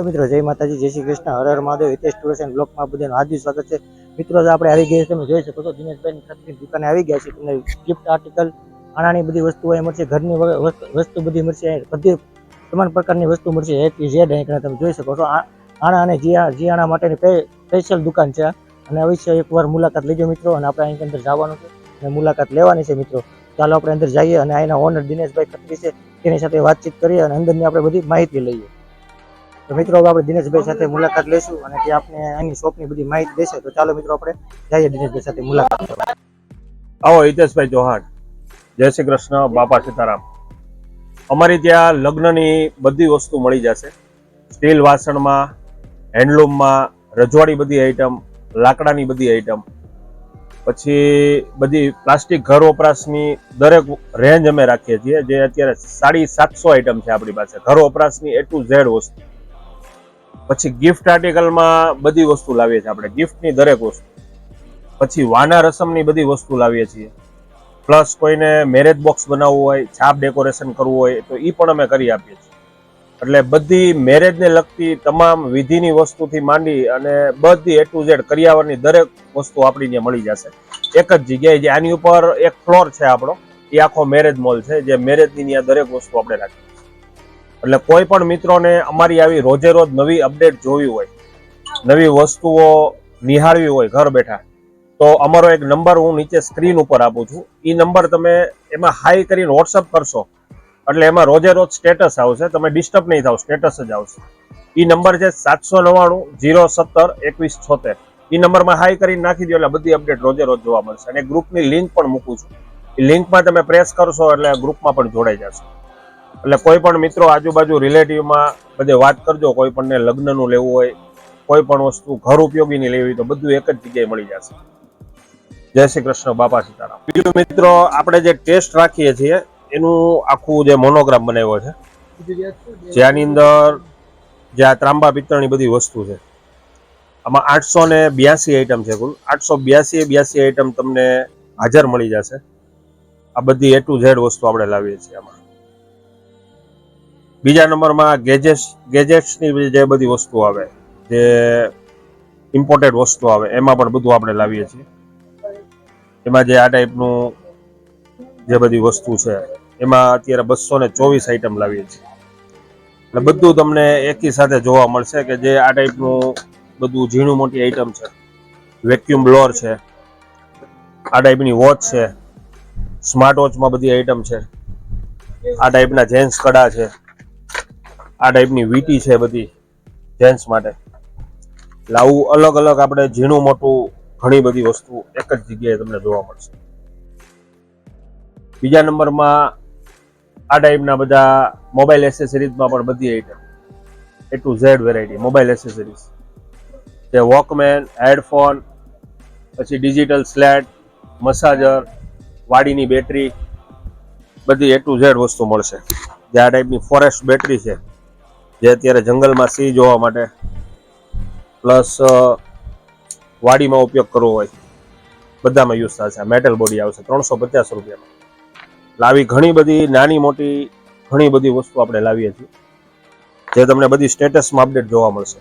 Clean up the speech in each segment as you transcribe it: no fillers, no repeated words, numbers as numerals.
મિત્રો જય માતાજી, જય શ્રી કૃષ્ણ, હર હર મહાદેવ. હિતેશ ટુર્સ એન્ડ બ્લોગમાં બધાનું હાર્દિક સ્વાગત છે. મિત્રો આપણે આવી ગયા, તમે જોઈ શકો છો દિનેશભાઈની ખરીદની દુકાને આવી ગયા છે. તમને ગિફ્ટ આર્ટિકલ, આણાની બધી વસ્તુઓ મળશે, ઘરની વસ્તુ બધી મળશે, બધી તમામ પ્રકારની વસ્તુ મળશે. A થી Z અહીં તમે જોઈ શકો છો. આણા અને જીયાણા માટેની સ્પેશિયલ દુકાન છે અને અવશ્ય એકવાર મુલાકાત લેજો મિત્રો. અને આપણે અહીં અંદર જવાનું છે અને મુલાકાત લેવાની છે મિત્રો. ચાલો આપણે અંદર જઈએ અને અહીંના ઓનર દિનેશભાઈ ખત્રી છે તેની સાથે વાતચીત કરીએ અને અંદરની આપણે બધી માહિતી લઈએ. તો મિત્રો આપણે દિનેશભાઈ સાથે મુલાકાત લઈશું અને તે આપણે આની શોપની બધી માહિતી દેશે. તો ચાલો મિત્રો આપણે જઈએ દિનેશભાઈ સાથે મુલાકાત. આવો હિતેશભાઈ ચૌહાણ, જય શ્રી કૃષ્ણ, બાપા સીતારામ. અમારી ત્યાં લગ્નની બધી વસ્તુ મળી જશે. સ્ટીલ વાસણમાં, હેન્ડલૂમમાં, રજવાડી બધી આઈટમ, લાકડાની બધી આઈટમ, પછી બધી પ્લાસ્ટિક ઘર વપરાશની દરેક રેન્જ અમે રાખીએ છીએ. જે અત્યારે 750 આઈટમ છે આપણી પાસે ઘર વપરાશની A to Z વસ્તુ. પછી ગિફ્ટ આર્ટિકલમાં બધી વસ્તુ લાવીએ છીએ આપણે, ગિફ્ટની દરેક વસ્તુ. પછી વાના રસમની બધી વસ્તુ લાવીએ છીએ. પ્લસ કોઈને મેરેજ બોક્સ બનાવવું હોય, છાપ ડેકોરેશન કરવું હોય તો એ પણ અમે કરી આપીએ છીએ. એટલે બધી મેરેજને લગતી તમામ વિધિની વસ્તુથી માંડી અને બધી A to Z કરિયાવરની દરેક વસ્તુ આપણી ત્યાં મળી જશે એક જ જગ્યાએ. જે આની ઉપર એક ફ્લોર છે આપણો, એ આખો મેરેજ મોલ છે, જે મેરેજની ત્યાં દરેક વસ્તુ આપણે રાખીએ. એટલે કોઈ પણ મિત્રોને અમારી આવી રોજે રોજ નવી અપડેટ જોવી હોય, નવી વસ્તુઓ નિહાળવી હોય ઘર બેઠા, તો અમારો એક નંબર હું નીચે સ્ક્રીન ઉપર આપું છું. એ નંબર તમે એમાં હાઈ કરીને વોટ્સઅપ કરશો એટલે એમાં રોજે રોજ સ્ટેટસ આવશે. તમે ડિસ્ટર્બ નહીં થાવ, સ્ટેટસ જ આવશે. એ નંબર છે 799 017 2176. એ નંબરમાં હાઈ કરીને નાખી દો એટલે બધી અપડેટ રોજે રોજ જોવા મળશે. અને ગ્રુપની લિંક પણ મૂકું છું. એ લિંકમાં તમે પ્રેસ કરશો એટલે ગ્રુપમાં પણ જોડાઈ જશે. એટલે કોઈ પણ મિત્રો આજુબાજુ રિલેટિવમાં બધે વાત કરજો. કોઈ પણને લગ્નનું લેવું હોય, કોઈ પણ વસ્તુ ઘર ઉપયોગીની લેવી હોય તો બધું એક જ જગ્યાએ મળી જશે. જય શ્રી કૃષ્ણ, બાપા સીતારામ. બીજું મિત્રો, આપણે જે ટેસ્ટ રાખીએ છીએ એનું આખું જે મોનોગ્રામ બનાવ્યો છે, જેની અંદર જે આ ત્રાંબા પિત્તળની બધી વસ્તુ છે, આમાં 882 આઈટમ છે. કુલ 882 આઈટમ તમને હાજર મળી જશે. આ બધી A to Z વસ્તુ આપણે લાવીએ છીએ આમાં. બીજા નંબરમાં ગેજેટ્સની જે બધી વસ્તુ આવે, જે ઇમ્પોર્ટેડ વસ્તુ આવે, એમાં પણ બધું આપણે લાવીએ છીએ. એમાં જે આ ટાઈપનું જે બધી વસ્તુ છે એમાં અત્યારે 224 આઈટમ લાવીએ છીએ. એટલે બધું તમને એકી સાથે જોવા મળશે કે જે આ ટાઈપનું બધું ઝીણું મોટી આઈટમ છે. વેક્યુમ બ્લોઅર છે, આ ટાઈપની વોચ છે, સ્માર્ટ વોચમાં બધી આઈટમ છે, આ ટાઈપના જેન્ટ્સ કડા છે, આ ટાઈપની વીટી છે બધી જેન્ટ્સ માટે. એટલે આવું અલગ અલગ આપણે ઝીણું મોટું ઘણી બધી વસ્તુ એક જ જગ્યાએ તમને જોવા મળશે. બીજા નંબરમાં આ ટાઈપના બધા મોબાઈલ એસેસરીઝમાં પણ બધી item A to Z variety mobile accessories, જે વોકમેન, હેડફોન, પછી ડિજિટલ સ્લેટ, મસાજર, વાડીની બેટરી, બધી A to Z વસ્તુ મળશે. જે આ ટાઈપની ફોરેસ્ટ બેટરી છે, જે અત્યારે જંગલમાં સિંહ જોવા માટે પ્લસ વાડીમાં ઉપયોગ કરવો હોય બધામાં યુઝ થશે. મેટલ બોડી આવશે 350 રૂપિયામાં. એટલે આવી ઘણી બધી નાની મોટી ઘણી બધી વસ્તુ આપણે લાવીએ છીએ, જે તમને બધી સ્ટેટસમાં અપડેટ જોવા મળશે.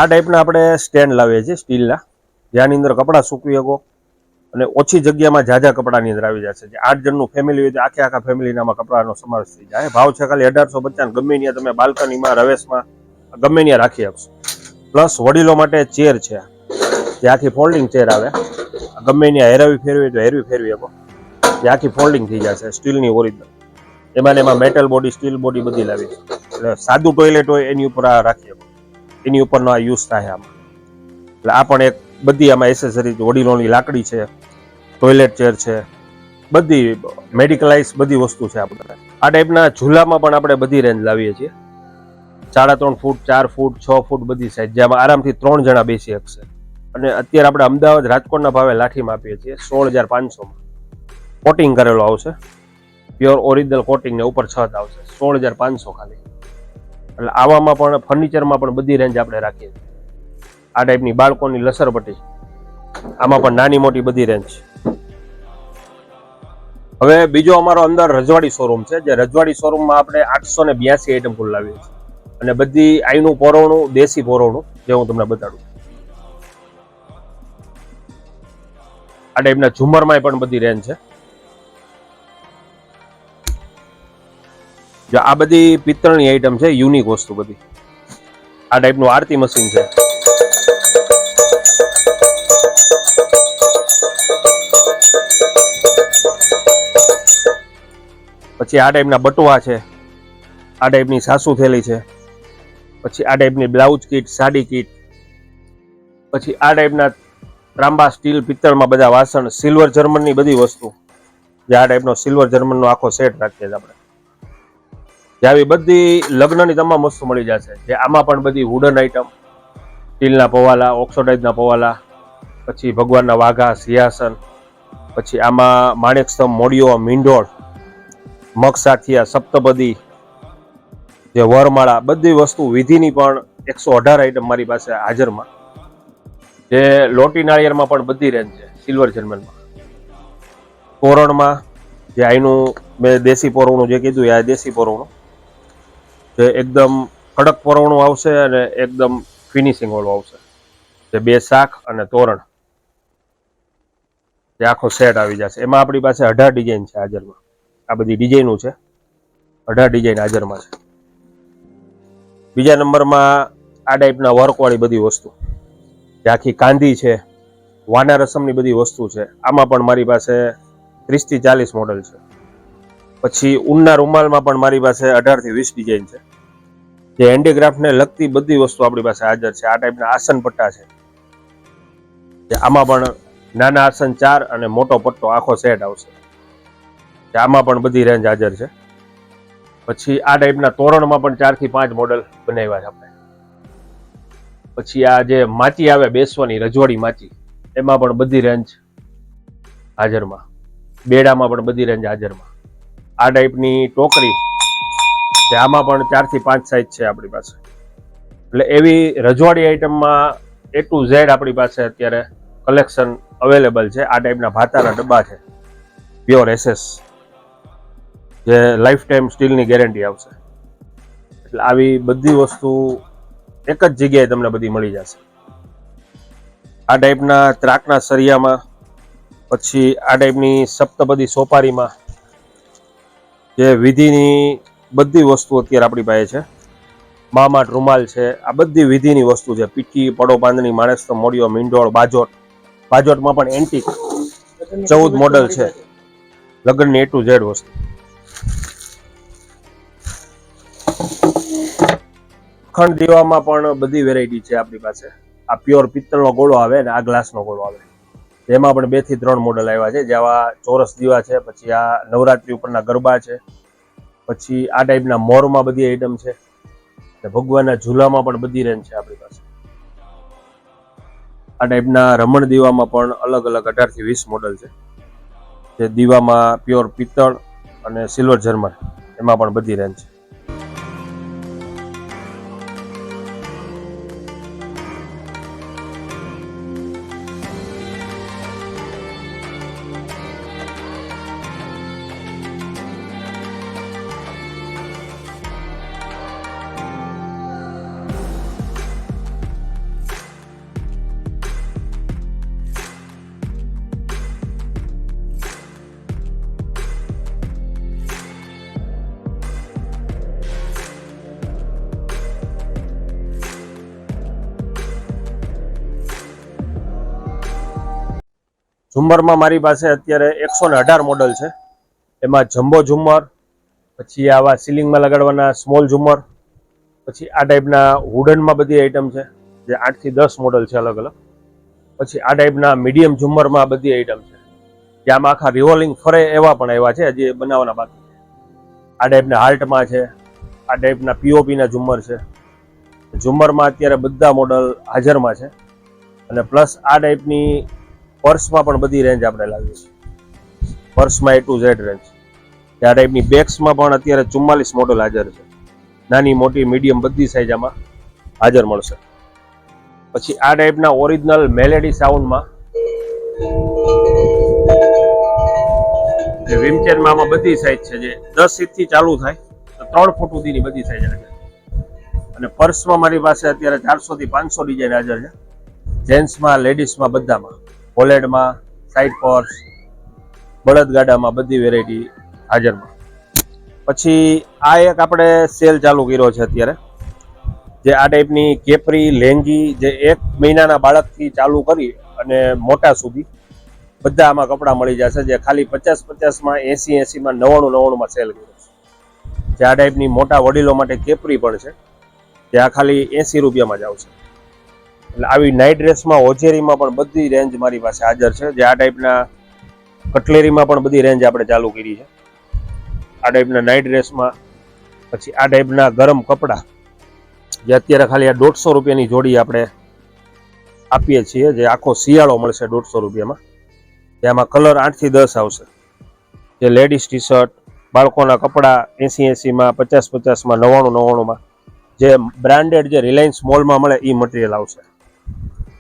આ ટાઈપના આપણે સ્ટેન્ડ લાવીએ છીએ સ્ટીલના, જેની અંદર કપડાં સૂકવી શકો અને ઓછી જગ્યામાં ઝાઝા કપડાની અંદર આવી જશે. જે 8 જણનું ફેમિલી હોય તો આખા ફેમિલીનામાં કપડાનો સમાવેશ થઈ જાય. ભાવ છે ખાલી 1850. ગમે ત્યાં તમે બાલ્કનીમાં, રવેશમાં ગમે ત્યાં રાખી આપશો. પ્લસ વડીલો માટે ચેર છે, જે આખી ફોલ્ડિંગ ચેર આવે. ગમે ત્યાં હેરવી ફેરવી તો હેરવી ફેરવી શકો, જે આખી ફોલ્ડિંગ થઈ જશે, સ્ટીલની ઓરિજિનલ. એમાં મેટલ બોડી, સ્ટીલ બોડી બધી લાવી. એટલે સાદું ટોયલેટ હોય એની ઉપર આ રાખી શકો, એની ઉપરનો આ યુઝ થાય આમાં. એટલે આ પણ એક બધી આમાં એસેસરીઝ, વડીલોની લાકડી છે, ટોયલેટ ચેર છે, બધી મેડિકલાઇઝ બધી વસ્તુ છે આપણે. આ ટાઈપના ઝૂલામાં પણ આપણે બધી રેન્જ લાવીએ છીએ. 3.5 ફૂટ, 4 ફૂટ, 6 ફૂટ બધી સાઈઝ, જેમાં આરામથી 3 જણા બેસી શકશે. અને અત્યારે આપણે અમદાવાદ રાજકોટના ભાવે લાઠીમાં આપીએ છીએ 16,500 કોટિંગ કરેલો આવશે, પ્યોર ઓરિજિનલ કોટિંગ ને ઉપર છત આવશે, 16,500 ખાલી. એટલે આવામાં પણ ફર્નિચરમાં પણ બધી રેન્જ આપણે રાખીએ છીએ. આ ટાઈપની બાળકોની લસરપટ્ટી, આમાં પણ નાની મોટી બધી રેન્જ. હવે બીજો અમારો અંદર રજવાડી શોરૂમ છે, જે રજવાડી શોરૂમમાં આપણે 882 આઈટમ કુલ લાવીએ છીએ, અને બધી આઈનું પોરવણું, દેશી પોરવણું, જે હું તમને બતાડું. આ ટાઈપના ઝુમરમાં પણ બધી રેન્જ છે. જો આ બધી પિત્તળની આઈટમ છે, યુનિક વસ્તુ બધી. આ ટાઈપનું આરતી મશીન છે. પછી આ ટાઈપના બટવા છે, આ ટાઈપની સાસુ થેલી છે, પછી આ ટાઈપની બ્લાઉઝ કીટ, સાડી કીટ, પછી આ ટાઈપના ત્રાંબા, સ્ટીલ, પિત્તળમાં બધા વાસણ, સિલ્વર જર્મનની બધી વસ્તુ, જે આ ટાઈપનો સિલ્વર જર્મનનો આખો સેટ રાખીએ છીએ આપણે. જે આવી બધી લગ્નની તમામ વસ્તુ મળી જશે. જે આમાં પણ બધી વુડન આઈટમ, સ્ટીલના પવાલા, ઓક્સોડાઇઝના પવાલા, પછી ભગવાનના વાઘા, સિંહાસન, પછી આમાં માણેક સ્તંભ, મોડિયો, મીંઢોળ, મગસાઠિયા, સપ્તપદી, જે વરમાળા, બધી વસ્તુ વિધિની પણ 118 આઈટમ મારી પાસે હાજરમાં. જે લોટી નાળિયેરમાં પણ બધી રેન્જ છે, સિલ્વર જર્મનમાં. તોરણમાં જે આઈનું મેં દેશી પોરવણું જે કીધું, આ દેશી પોરવણું, જે એકદમ કડક પોરવણું આવશે અને એકદમ ફિનિશિંગ વાળું આવશે. જે 2 શાખ અને તોરણ, જે આખો સેટ આવી જશે. એમાં આપણી પાસે 18 ડિઝાઇન છે હાજરમાં. આ બધી ડિઝાઇનો છે, 18 ડિઝાઇન હાજરમાં છે. બીજા નંબરમાં આ ટાઈપના વર્કવાળી બધી વસ્તુ, જે આખી કાંધી છે, વાના રસમની બધી વસ્તુ છે. આમાં પણ મારી પાસે 30 થી 40 મોડલ છે. પછી ઊનના રૂમાલમાં પણ મારી પાસે 18 થી 20 ડિઝાઇન છે. જે હેન્ડીક્રાફ્ટને લગતી બધી વસ્તુ આપણી પાસે હાજર છે. આ ટાઈપના આસન પટ્ટા છે, આમાં પણ નાના આસન 4 અને મોટો પટ્ટો આખો સેટ આવશે. આમાં પણ બધી રેન્જ હાજર છે. પછી આ ટાઈપના તોરણમાં પણ 4 થી 5 મોડલ બનાવ્યા છે આપણે. પછી આ જે માચી આવે બેસવાની, રજવાડી માચી, એમાં પણ બધી રેન્જ હાજરમાં. બેડામાં પણ બધી રેન્જ હાજરમાં. આ ટાઈપની ટોકરી, આમાં પણ 4 થી 5 સાઈઝ છે આપણી પાસે. એટલે એવી રજવાડી આઈટમમાં A to Z આપણી પાસે અત્યારે કલેક્શન અવેલેબલ છે. આ ટાઈપના ભાતાના ડબ્બા છે, પ્યોર SS, જે લાઈફ ટાઈમ સ્ટીલની ગેરંટી આવશે. એટલે આવી બધી વસ્તુ એક જ જગ્યાએ તમને બધી મળી જશે. આ ટાઈપના ત્રાકના સરિયામાં, પછી આ ટાઈપની સપ્તપદી સોપારીમાં, જે વિધિની બધી વસ્તુ અત્યારે આપણી પાસે છે. મામાટ રૂમાલ છે, આ બધી વિધિની વસ્તુ છે. પીઠી, પડો બાંધણી, માણેક, મોડિયો, મીંઢોળ, બાજોટ. બાજોટમાં પણ એન્ટિક 14 મોડલ છે, લગ્નની A to Z વસ્તુ. અખંડ દીવામાં પણ બધી વેરાયટી છે આપણી પાસે. આ પ્યોર પિત્તળનો ગોળો આવે ને આ ગ્લાસનો ગોળો આવે, એમાં પણ 2 થી 3 મોડલ આવ્યા છે. જેવા ચોરસ દીવા છે, પછી આ નવરાત્રી ઉપરના ગરબા છે, પછી આ ટાઈપના મોરમાં બધી આઈટમ છે, ભગવાનના ઝૂલામાં પણ બધી રેન્જ છે આપણી પાસે. આ ટાઈપના રમણ દીવામાં પણ અલગ અલગ 18 થી 20 મોડલ છે. જે દીવામાં પ્યોર પિત્તળ અને સિલ્વર જર્મન, એમાં પણ બધી રેન્જ છે. ઝુમ્મરમાં મારી પાસે અત્યારે 118 મોડલ છે. એમાં જમ્બો ઝુમ્મર, પછી આવા સીલિંગમાં લગાડવાના સ્મોલ ઝુમ્મર, પછી આ ટાઈપના વુડનમાં બધી આઈટમ છે, જે 8 થી 10 મોડલ છે અલગ અલગ. પછી આ ટાઈપના મીડિયમ ઝુમ્મરમાં બધી આઈટમ છે, જે આમાં આખા રિવોલ્વિંગ ફરે એવા પણ આવ્યા છે, હજી બનાવવાના બાકી છે. આ ટાઈપના હાર્ટમાં છે, આ ટાઈપના POPના ઝુમ્મર છે. ઝુમ્મરમાં અત્યારે બધા મોડલ હાજરમાં છે. અને પ્લસ આ ટાઈપની પર્સમાં પણ બધી રેન્જ આપણે લાવીએ છીએ. પર્સમાં A to Z રેન્જ. આ ટાઈપની બેગ્સમાં પણ અત્યારે 44 મોડલ હાજર છે. નાની મોટી મીડિયમ બધી સાઈઝ આમાં હાજર મળશે. પછી આ ટાઈપના ઓરિજિનલ મેલેડી સાઉન્ડમાં વિમચેનમાં આમાં બધી સાઈઝ છે, જે 10 ઇંચથી ચાલુ થાય તો 3 ફૂટ સુધીની બધી સાઈઝ હાજર. અને પર્સમાં મારી પાસે અત્યારે 400 થી 500 ડિઝાઇન હાજર છે. જેન્ટ્સમાં, લેડીઝમાં બધામાં, વોલેટમાં, સાઈડ પર્સ, બળદગાડામાં બધી વેરાયટી હાજરમાં. પછી આ એક આપણે સેલ ચાલુ કર્યો છે અત્યારે, જે આ ટાઈપની કેપરી લેંગી, જે 1 મહિનાના બાળકથી ચાલુ કરી અને મોટા સુધી બધા આમાં કપડાં મળી જશે, જે ખાલી 50-50માં, 80-80માં, 99-99માં સેલ કર્યો છે. જે આ ટાઈપની મોટા વડીલો માટે કેપરી પણ છે, જે આ ખાલી 80 રૂપિયામાં જ આવશે. એટલે આવી નાઇટ ડ્રેસમાં, હોજેરીમાં પણ બધી રેન્જ મારી પાસે હાજર છે. જે આ ટાઈપના કટલેરીમાં પણ બધી રેન્જ આપણે ચાલુ કરી છે. આ ટાઈપના નાઇટ ડ્રેસમાં, પછી આ ટાઈપના ગરમ કપડાં, જે અત્યારે ખાલી આ 150 રૂપિયાની જોડી આપણે આપીએ છીએ, જે આખો શિયાળો મળશે 150 રૂપિયામાં. જેમાં કલર 8 થી 10 આવશે. જે લેડીઝ ટી શર્ટ, બાળકોના કપડાં 80-80માં, 50-50માં, 99-99માં, જે બ્રાન્ડેડ જે રિલાયન્સ મોલમાં મળે એ મટીરિયલ આવશે.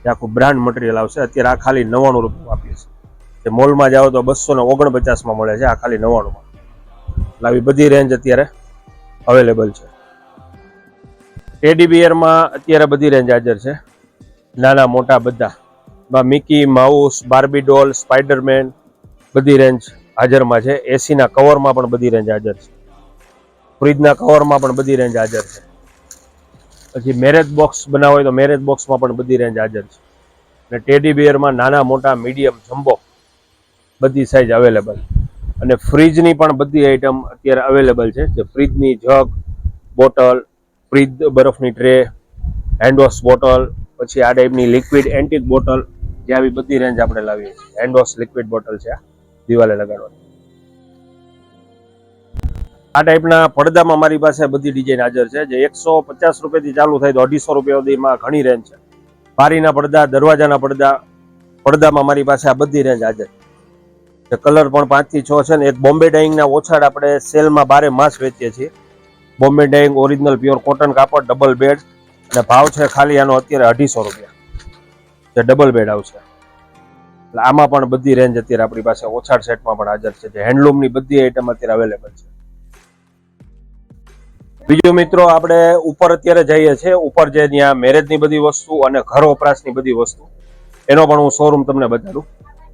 એ આખું બ્રાન્ડ મટીરિયલ આવશે. અત્યારે આ ખાલી 99 રૂપિયા આપીએ છીએ. જે મોલમાં જાઓ તો 249માં મળે છે, આ ખાલી 99માં. એટલે આવી બધી રેન્જ અત્યારે અવેલેબલ છે. ટેડી બિયરમાં અત્યારે બધી રેન્જ હાજર છે, નાના મોટા બધા. મિકી માઉસ, બાર્બી ડોલ, સ્પાઈડરમેન બધી રેન્જ હાજરમાં છે. એસીના કવરમાં પણ બધી રેન્જ હાજર છે. ફ્રીજના કવરમાં પણ બધી રેન્જ હાજર છે. પછી મેરેજ બોક્સ બનાવો હોય તો મેરેજ બોક્સમાં પણ બધી રેન્જ હાજર છે. અને ટેડી બિયરમાં નાના મોટા મીડિયમ જમ્બો બધી સાઈઝ અવેલેબલ. અને ફ્રીજની પણ બધી આઈટમ અત્યારે અવેલેબલ છે. જે ફ્રીજની જગ, બોટલ, ફ્રીજ બરફની ટ્રે, હેન્ડવોશ બોટલ, પછી આ ટાઈપની લિક્વિડ એન્ટિક બોટલ, જે આવી બધી રેન્જ આપણે લાવીએ છીએ. હેન્ડવોશ લિક્વિડ બોટલ છે, આ દિવાલે લગાડવાની. આ ટાઈપના પડદામાં મારી પાસે બધી ડિઝાઇન હાજર છે, જે 150 રૂપિયાથી ચાલુ થાય તો 250 રૂપિયા સુધીમાં ઘણી રેન્જ છે. બારીના પડદા, દરવાજાના પડદા, પડદામાં મારી પાસે આ બધી રેન્જ હાજર છે. કલર પણ 5 થી 6 છે. ને એક બોમ્બે ડાઇંગના ઓછાડ આપણે સેલમાં 12 માસ વેચીએ છીએ. Bombay dying original pure cotton કાપડ, ડબલ બેડ, અને ભાવ છે ખાલી આનો અત્યારે 250 રૂપિયા. જે ડબલ બેડ આવશે. એટલે આમાં પણ બધી રેન્જ અત્યારે આપણી પાસે ઓછાડ સેટમાં પણ હાજર છે. જે હેન્ડલૂમની બધી આઈટમ અત્યારે અવેલેબલ છે. બીજું મિત્રો, આપણે ઉપર અત્યારે જઈએ છીએ, ઉપર જે ત્યાં મેરેજની બધી વસ્તુ અને ઘર વપરાશની બધી વસ્તુ, એનો પણ હું શોરૂમ તમને બતાડું.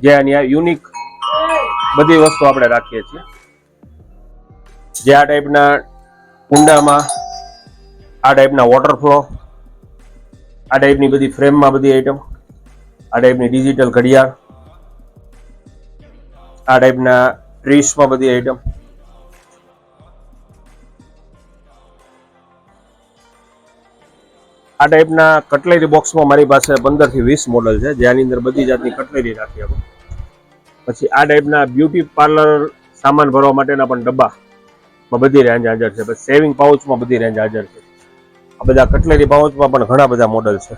જે ત્યાં યુનિક બધી વસ્તુ આપણે રાખીએ છીએ. જે આ ટાઈપના કુંડામાં, આ ટાઈપના વોટરફ્લો, આ ટાઈપની બધી ફ્રેમમાં બધી આઈટમ, આ ટાઈપની ડિજિટલ ઘડિયાળ, આ ટાઈપના ટ્રીસમાં બધી આઈટમ, આ ટાઈપના કટલેરી બોક્સમાં મારી પાસે 15 થી 20 મોડલ છે, જેની અંદર બધી જાતની કટલેરી રાખી આપો. પછી આ ટાઈપના બ્યુટી પાર્લર સામાન ભરવા માટેના પણ ડબ્બામાં બધી રેન્જ હાજર છે. પછી સેવિંગ પાઉચમાં બધી રેન્જ હાજર છે. આ બધા કટલેરી પાઉચમાં પણ ઘણા બધા મોડલ છે.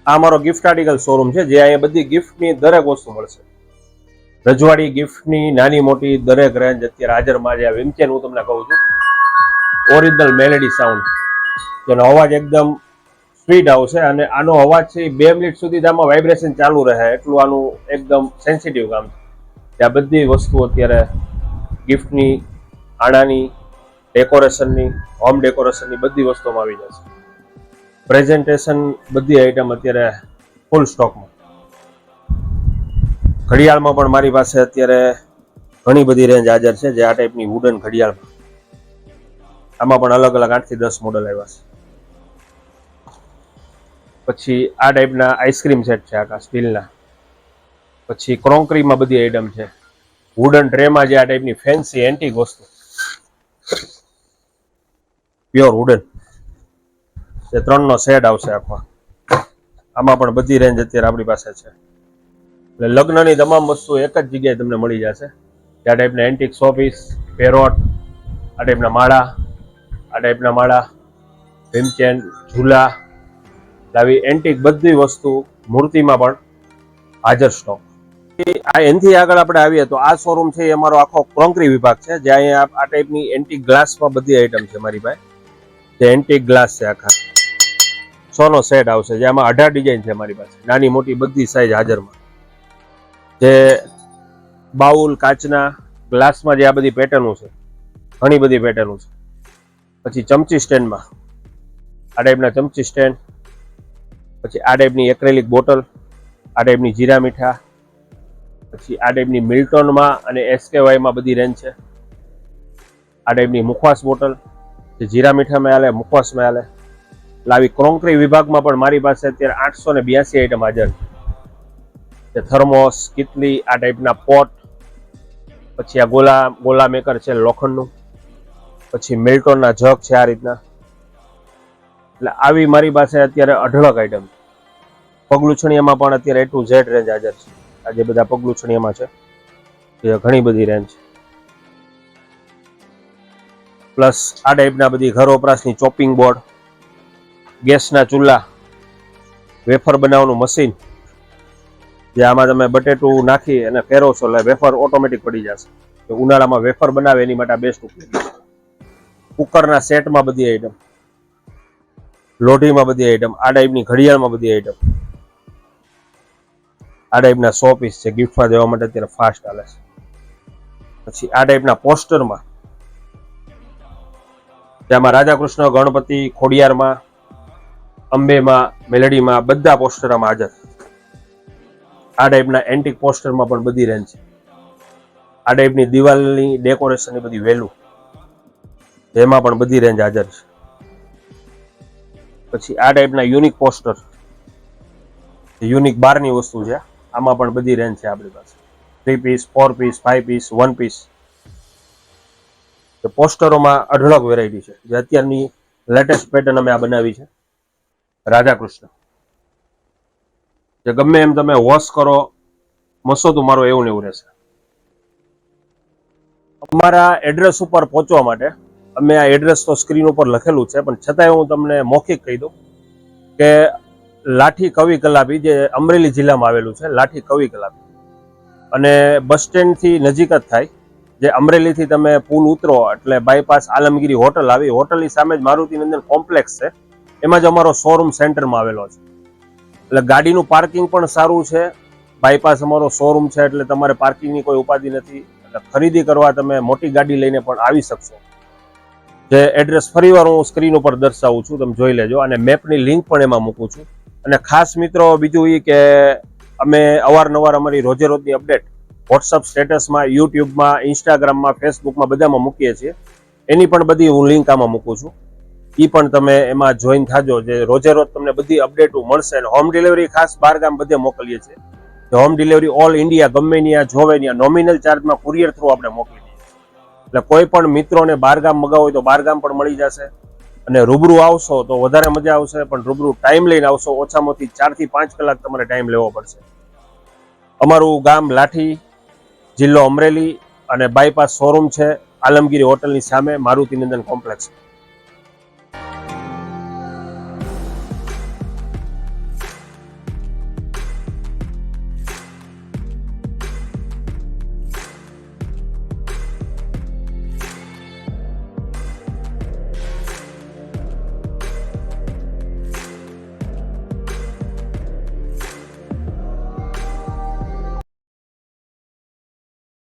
આ મારો ગિફ્ટ આર્ટિકલ શોરૂમ છે, જે અહીંયા બધી ગિફ્ટની દરેક વસ્તુ મળશે. રજવાડી ગિફ્ટની નાની મોટી દરેક રેન્જ અત્યારે હાજરમાં છે. વિમચેન હું તમને કહું છું, ઓરિજિનલ મેલેડી સાઉન્ડ, જેનો અવાજ એકદમ સ્વીટ આવશે. અને આનો અવાજ છે 2 મિનિટ સુધી આમાં વાઇબ્રેશન ચાલુ રહે, એટલું આનું એકદમ સેન્સિટિવ કામ છે. આ બધી વસ્તુ અત્યારે ગિફ્ટની, આણાની, ડેકોરેશનની, હોમ ડેકોરેશનની બધી વસ્તુમાં આવી જશે. પ્રેઝન્ટેશન બધી આઈટમ અત્યારે ફૂલ સ્ટોકમાં. ઘડિયાળમાં પણ મારી પાસે અત્યારે ઘણી બધી રેન્જ હાજર છે. જે આ ટાઈપની વુડન ઘડિયાળમાં, આમાં પણ અલગ અલગ 8 થી 10 મોડલ આવ્યા છે. પછી આ ટાઈપના આઈસ્ક્રીમ સેટ છે, આખા સ્ટીલના. પછી ક્રોકરીમાં બધી આઈટમ છે. વુડન ટ્રેમાં જે આ ટાઈપની ફેન્સી એન્ટિક વસ્તુ, પ્યોર વુડન, એ 3નો સેટ આવશે આખો. આમાં પણ બધી રેન્જ અત્યારે આપણી પાસે છે. એટલે લગ્નની તમામ વસ્તુ એક જ જગ્યાએ તમને મળી જશે. આ ટાઈપના એન્ટિક શોપીસ, પેરોટ, આ ટાઈપના માળા, આ ટાઈપના માળા, વિમચેન, ઝૂલા, આવી એન્ટિક બધી વસ્તુ મૂર્તિમાં પણ હાજર સ્ટોક. આ એનથી આગળ આપણે આવીએ તો આ શોરૂમ છે એ અમારો આખો ક્રોકરી વિભાગ છે, જ્યાં અહીંયા આ ટાઈપની એન્ટિક ગ્લાસમાં બધી આઈટમ છે મારી પાસે. જે એન્ટિક ગ્લાસ છે આખા 100 નો સેટ આવશે, જેમાં 18 ડિઝાઇન છે મારી પાસે, નાની મોટી બધી સાઈઝ હાજરમાં. જે બાઉલ કાચના ગ્લાસમાં જે આ બધી પેટર્નો છે, ઘણી બધી પેટર્નો છે. પછી ચમચી સ્ટેન્ડમાં આ ટાઈપના ચમચી સ્ટેન્ડ, પછી આ ટાઈપની એક્રેલિક બોટલ, આ ટાઈપની જીરા મીઠા, પછી આ ટાઈપની મિલ્ટોનમાં અને એસકેવાયમાં બધી રેન્જ છે. આ ટાઈપની મુખવાસ બોટલ જે જીરા મીઠામાં હાલે, મુખવાસમાં હાલે. એટલે આવી ક્રોકરી વિભાગમાં પણ મારી પાસે અત્યારે 882 આઈટમ હાજર છે. થર્મોસ, કિટલી, આ ટાઈપના પોટ, પછી આ ગોલા મેકર છે લોખંડનું, પછી મિલ્ટોનના જગ છે આ રીતના. એટલે આવી મારી પાસે અત્યારે અઢળક આઈટમ. પગલુછણીયામાં પણ અત્યારે A to Z રેન્જ હાજર છે. આ જે બધા પગલુછણીયામાં છે એ ઘણી બધી રેન્જ છે. પ્લસ આ ટાઈપના બધી ઘર વપરાશની ચોપિંગ બોર્ડ, ગેસના ચૂલા, વેફર બનાવવાનું મશીન, જે આમાં તમે બટેટું નાખી અને ફેરવશો એટલે વેફર ઓટોમેટિક પડી જશે. ઉનાળામાં વેફર બનાવે એની માટે બેસ્ટ ઉપયોગી છે. કુકરના સેટમાં બધી આઈટમ, લોઢીમાં બધી આઈટમ, આ ટાઈપની ઘડિયાળમાં બધી આઈટમ, આ ટાઈપના 100 પીસ છે ગિફ્ટમાં દેવા માટે અત્યારે ફાસ્ટ હાલે છે. પછી આ ટાઈપના પોસ્ટરમાં, જેમાં રાધા કૃષ્ણ, ગણપતિ, ખોડિયારમાં, અંબેમાં, મેલડીમાં બધા પોસ્ટરમાં હાજર. આ ટાઈપના એન્ટિક પોસ્ટરમાં પણ બધી રેન્જ છે. આ ટાઈપની દિવાલની ડેકોરેશનની બધી વેલ્યુ, એમાં પણ બધી રેન્જ હાજર છે. પછી આ ટાઈપના યુનિક પોસ્ટર, યુનિક બારની વસ્તુ છે, આમાં પણ બધી રેન્જ છે આપણી પાસે. 3 પીસ, 4 પીસ, 5 પીસ, 1 પીસ. પોસ્ટરોમાં અઢળક વેરાયટી છે. જે અત્યારની લેટેસ્ટ પેટર્ન અમે આ બનાવી છે રાધા કૃષ્ણ, જે ગમે એમ તમે વોશ કરો મસોતું મારો એવું ને એવું રહેશે. અમારા એડ્રેસ ઉપર પહોંચવા માટે અમે આ એડ્રેસ તો સ્ક્રીન ઉપર લખેલું છે, પણ છતાંય હું તમને મૌખિક કહી દઉં કે લાઠી કવિ કલાપી, જે અમરેલી જિલ્લામાં આવેલું છે, લાઠી કવિ કલાપી, અને બસ સ્ટેન્ડથી નજીક જ થાય. જે અમરેલીથી તમે પુલ ઉતરો એટલે બાયપાસ આલમગીરી હોટલ આવી, હોટલની સામે જ મારુતિનંદન કોમ્પ્લેક્સ છે, એમાં જ અમારો શોરૂમ સેન્ટરમાં આવેલો છે. એટલે ગાડીનું પાર્કિંગ પણ સારું છે, બાયપાસ અમારો શોરૂમ છે, એટલે તમારે પાર્કિંગની કોઈ ઉપાધિ નથી. એટલે ખરીદી કરવા તમે મોટી ગાડી લઈને પણ આવી શકશો. જે એડ્રેસ ફરીવાર હું સ્ક્રીન ઉપર દર્શાવું છું, તમે જોઈ લેજો, અને મેપની લિંક પણ એમાં મૂકું છું. અને ખાસ મિત્રો બીજું એ કે અમે અવારનવાર અમારી રોજે રોજની અપડેટ વોટ્સઅપ સ્ટેટસમાં, યુટ્યુબમાં, ઇન્સ્ટાગ્રામમાં, ફેસબુકમાં બધામાં મૂકીએ છીએ. એની પણ બધી હું લિંક આમાં મૂકું છું. એ પણ તમે એમાં જોઈન થાજો, જે રોજે રોજ તમને બધી અપડેટો મળશે. અને હોમ ડિલિવરી ખાસ બહારગામ બધે મોકલીએ છીએ. હોમ ડિલિવરી ઓલ ઇન્ડિયા, ગમે ત્યાં જોવે ત્યાં નોમિનલ ચાર્જમાં કુરિયર થ્રુ આપણે મોકલી દઈએ. એટલે કોઈ પણ મિત્રોને બહારગામ મગાવો હોય તો બહારગામ પણ મળી જશે. અને રૂબરૂ આવશો તો વધારે મજા આવશે, પણ રૂબરૂ ટાઈમ લઈને આવશો, ઓછામાંથી 4 થી 5 કલાક તમારે ટાઈમ લેવો પડશે. અમારું ગામ લાઠી, જિલ્લો અમરેલી, અને બાયપાસ શોરૂમ છે આલમગીરી હોટલની સામે મારુતિનંદન કોમ્પ્લેક્સ.